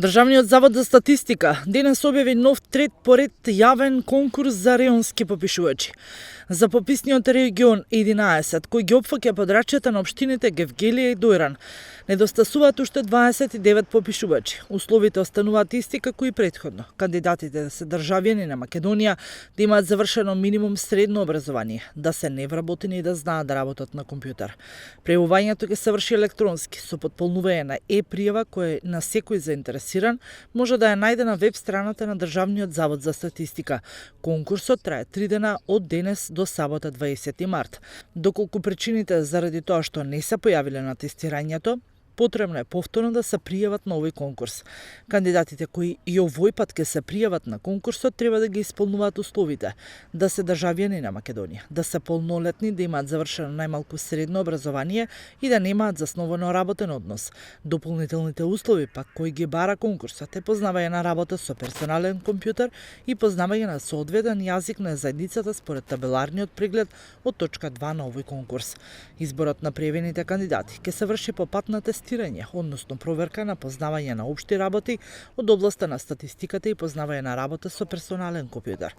Државниот завод за статистика денес објави нов трет поред јавен конкурс за реонски попишувачи. За пописниот регион 11, кој ги опфаќа подрачјата на општините Гевгелија и Дојран, недостасуваат уште 29 попишувачи. Условите остануваат исти како и претходно. Кандидатите да се државјани на Македонија, да имаат завршено минимум средно образование, да се невработени и да знаат да работат на компјутер. Прејавувањето ќе се врши електронски со потполнување на пријава кој на секој заинтересиран може да ја најде на веб страната на Државниот завод за статистика. Конкурсот трае 3 дена од денес до сабота 20 март. Доколку причините заради тоа што не се појавиле на тестирањето, потребно е повторно да се пријават на овој конкурс. Кандидатите кои и овој пат ќе се пријават на конкурсот треба да ги исполнуваат условите: да се државјани на Македонија, да се полнолетни, да имаат завршено најмалку средно образование и да немаат засновано работен однос. Дополнителните услови пак кои ги бара конкурсот е познавање на работа со персонален компјутер и познавање на соодветен јазик на заедницата според табеларниот преглед од точка 2 на овој конкурс. Изборот на пријавените кандидати ќе се врши по пат на тестирање, односно проверка на познавање на општи работи од областа на статистиката и познавање на работа со персонален компјутер.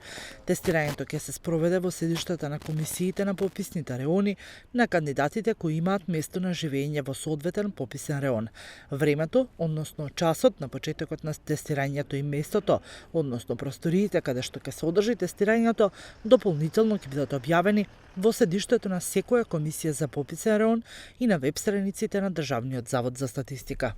Тестирањето ќе се спроведе во седиштата на комисиите на пописните реони на кандидатите кои имаат место на живење во соодветен пописен реон. Времето, односно часот на почетокот на тестирањето и местото, односно просториите каде што ќе се одржи тестирањето, дополнително ќе бидат објавени во седиштето на секоја комисија за пописен реон и на веб страниците на Државниот завод за статистика.